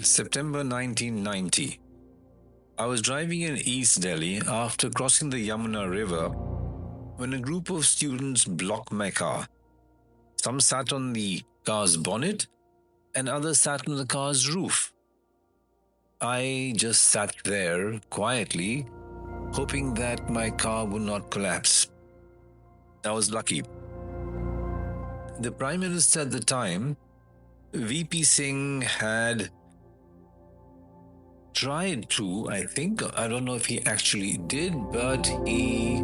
September 1990. I was driving in East Delhi after crossing the Yamuna River when a group of students blocked my car. Some sat on the car's bonnet and others sat on the car's roof. I just sat there quietly, hoping that my car would not collapse. I was lucky. The Prime Minister at the time, VP Singh, had tried to, I don't know if he actually did, but he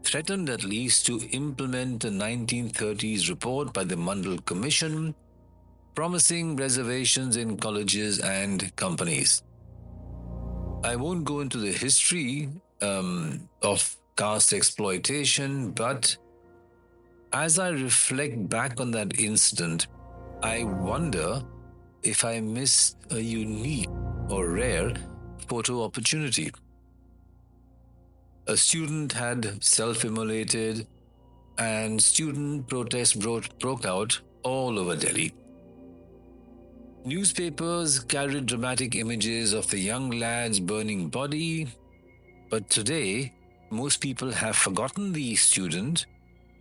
threatened at least to implement a 1930s report by the Mandal Commission, promising reservations in colleges and companies. I won't go into the history of caste exploitation, but as I reflect back on that incident, I wonder if I missed a unique or rare photo opportunity. A student had self-immolated and student protests broke out all over Delhi. Newspapers carried dramatic images of the young lad's burning body, but today, most people have forgotten the student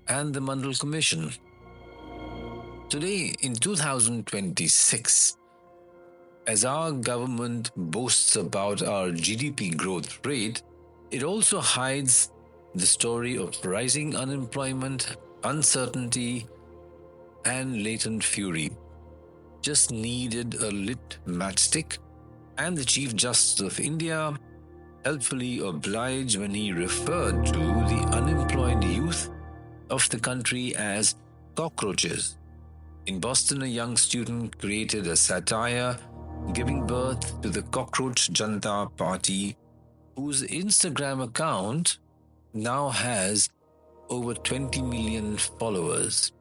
and the Mandal Commission. Today, in 2026, as our government boasts about our GDP growth rate, it also hides the story of rising unemployment, uncertainty, and latent fury. Just needed a lit matchstick, and the Chief Justice of India helpfully obliged when he referred to the unemployed youth of the country as cockroaches. In Boston, a young student created a satire giving birth to the Cockroach Janata Party, whose Instagram account now has over 20 million followers.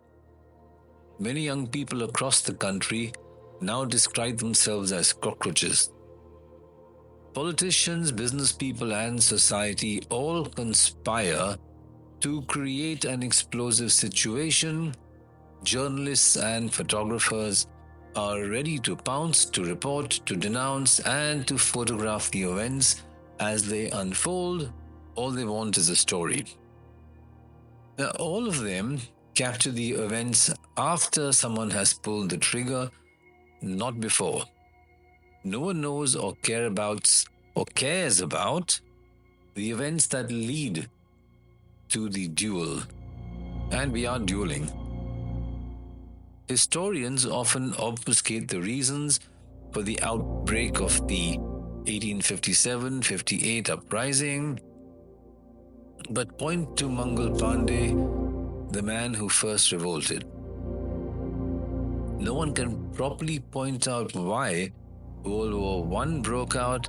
Many young people across the country now describe themselves as cockroaches. Politicians, business people, and society all conspire to create an explosive situation. Journalists and photographers are ready to pounce, to report, to denounce, and to photograph the events as they unfold. All they want is a story. Now, all of them capture the events after someone has pulled the trigger, not before. No one knows or cares about the events that lead to the duel. And we are dueling. Historians often obfuscate the reasons for the outbreak of the 1857-58 uprising, but point to Mangal Pandey, the man who first revolted. No one can properly point out why World War I broke out,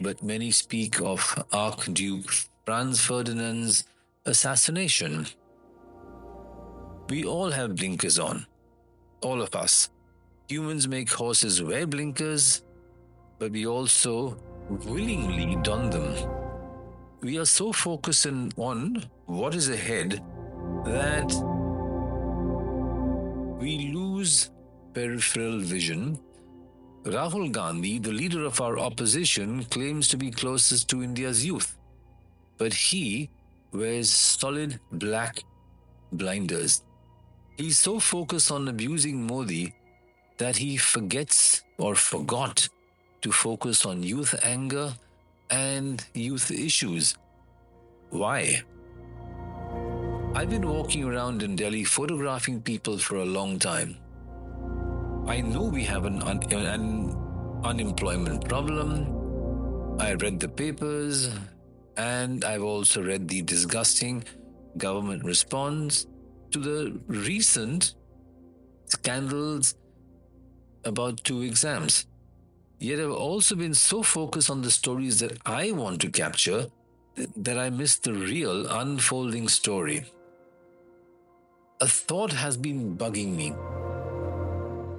but many speak of Archduke Franz Ferdinand's assassination. We all have blinkers on. All of us. Humans make horses wear blinkers, but we also willingly don them. We are so focused on what is ahead that we lose peripheral vision. Rahul Gandhi, the leader of our opposition, claims to be closest to India's youth, but he wears solid black blinders. He's so focused on abusing Modi that he forgets or forgot to focus on youth anger and youth issues. Why? I've been walking around in Delhi photographing people for a long time. I know we have an unemployment problem. I read the papers, and I've also read the disgusting government response to the recent scandals about 2 exams. Yet I've also been so focused on the stories that I want to capture that I miss the real unfolding story. A thought has been bugging me.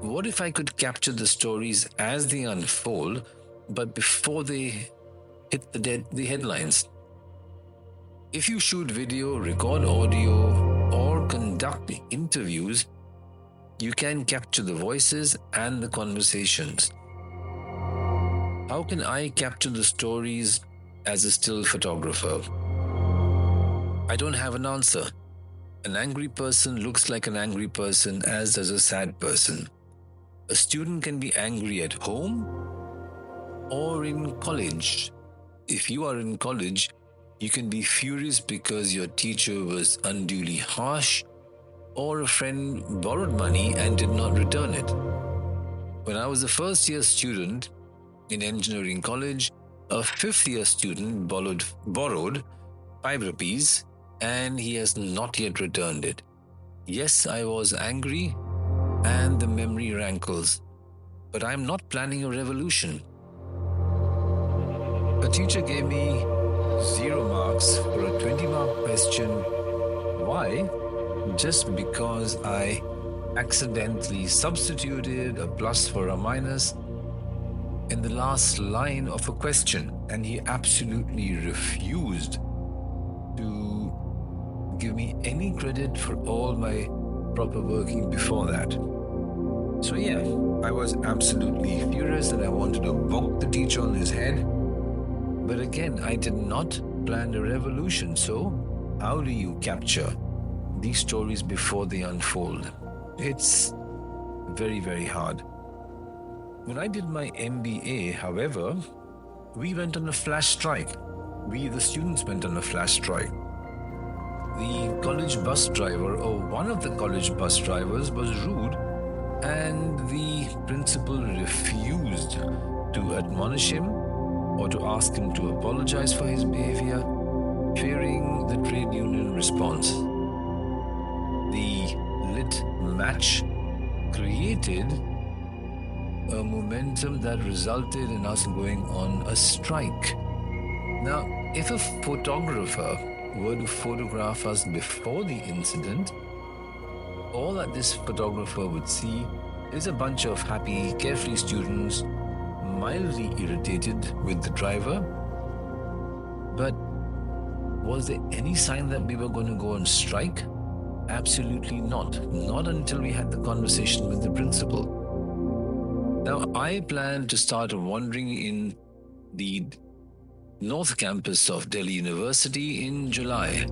What if I could capture the stories as they unfold, but before they hit the headlines? If you shoot video, record audio, or conduct interviews, you can capture the voices and the conversations. How can I capture the stories as a still photographer? I don't have an answer. An angry person looks like an angry person, as does a sad person. A student can be angry at home or in college. If you are in college, you can be furious because your teacher was unduly harsh or a friend borrowed money and did not return it. When I was a first year student in engineering college, a fifth year student borrowed 5 rupees and he has not yet returned it. Yes, I was angry and the memory rankles, but I'm not planning a revolution. A teacher gave me 0 marks for a 20-mark question. Why? Just because I accidentally substituted a plus for a minus in the last line of a question, and he absolutely refused to give me any credit for all my proper working before that. So yeah, I was absolutely furious and I wanted to bonk the teacher on his head. But again, I did not plan a revolution. So how do you capture these stories before they unfold? It's very, very hard. When I did my MBA, however, we went on a flash strike. We, the students, went on a flash strike. The college bus driver, or one of the college bus drivers, was rude, and the principal refused to admonish him or to ask him to apologize for his behavior, fearing the trade union response. The lit match created a momentum that resulted in us going on a strike. Now, if a photographer were to photograph us before the incident, all that this photographer would see is a bunch of happy, carefree students, mildly irritated with the driver. But was there any sign that we were going to go on strike? Absolutely not. Not until we had the conversation with the principal. Now, I plan to start wandering in the North Campus of Delhi University in July.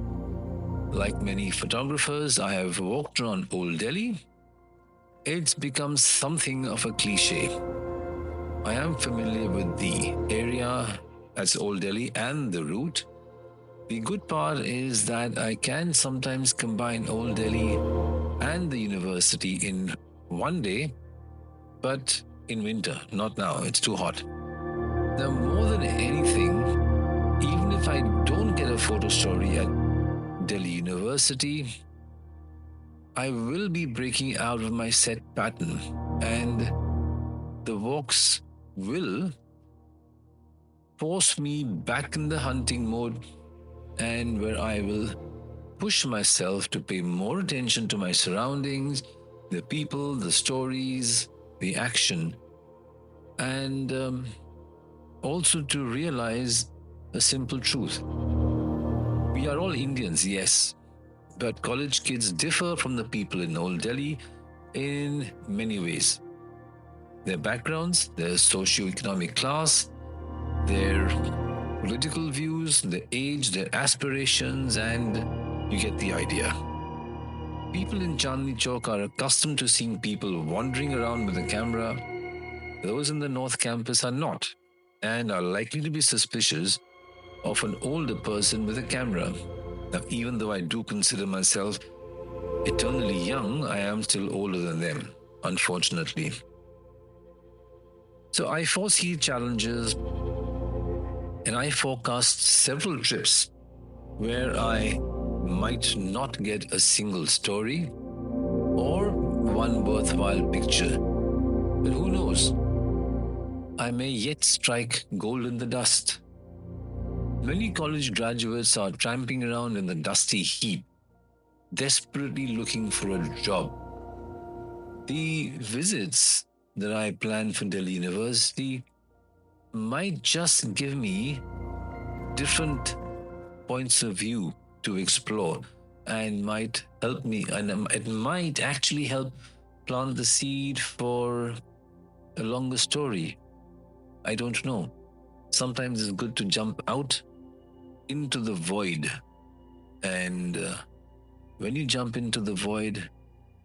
Like many photographers, I have walked around Old Delhi. It's become something of a cliche. I am familiar with the area, that's Old Delhi, and the route. The good part is that I can sometimes combine Old Delhi and the university in one day, but in winter, not now, it's too hot. Now, more than anything, even if I don't get a photo story at Delhi University, I will be breaking out of my set pattern, and the walks will force me back in the hunting mode, and where I will push myself to pay more attention to my surroundings, the people, the stories, the action, and also to realize a simple truth. We are all Indians, yes, but college kids differ from the people in Old Delhi in many ways. Their backgrounds, their socio-economic class, their political views, their age, their aspirations, and you get the idea. People in Chandni Chowk are accustomed to seeing people wandering around with a camera. Those in the North Campus are not, and are likely to be suspicious of an older person with a camera. Now, even though I do consider myself eternally young, I am still older than them, unfortunately. So I foresee challenges, and I forecast several trips where I might not get a single story or one worthwhile picture. But who knows? I may yet strike gold in the dust. Many college graduates are tramping around in the dusty heat, desperately looking for a job. The visits that I plan for Delhi University might just give me different points of view to explore, and might help me, and it might actually help plant the seed for a longer story. I don't know. Sometimes it's good to jump out into the void. And when you jump into the void,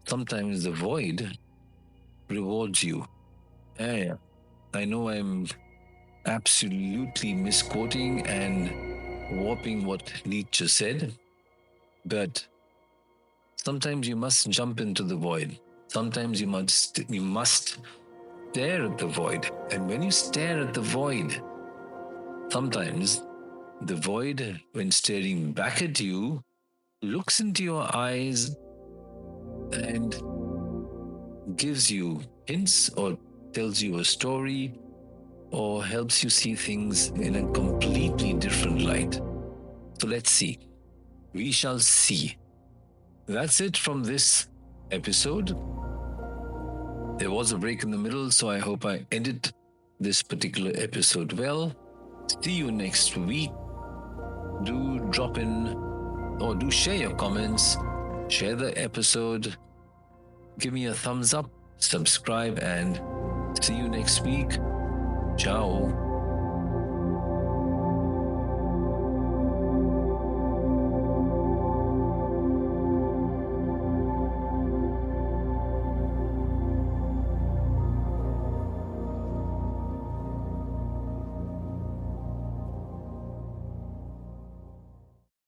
sometimes the void rewards you. Yeah, I know I'm absolutely misquoting and warping what Nietzsche said, but sometimes you must jump into the void. Sometimes you must stare at the void. And when you stare at the void, sometimes the void, when staring back at you, looks into your eyes and gives you hints or tells you a story or helps you see things in a completely different light. So let's see. We shall see. That's it from this episode. There was a break in the middle, so I hope I ended this particular episode well. See you next week. Do drop in or do share your comments, share the episode, give me a thumbs up, subscribe, and see you next week. Ciao.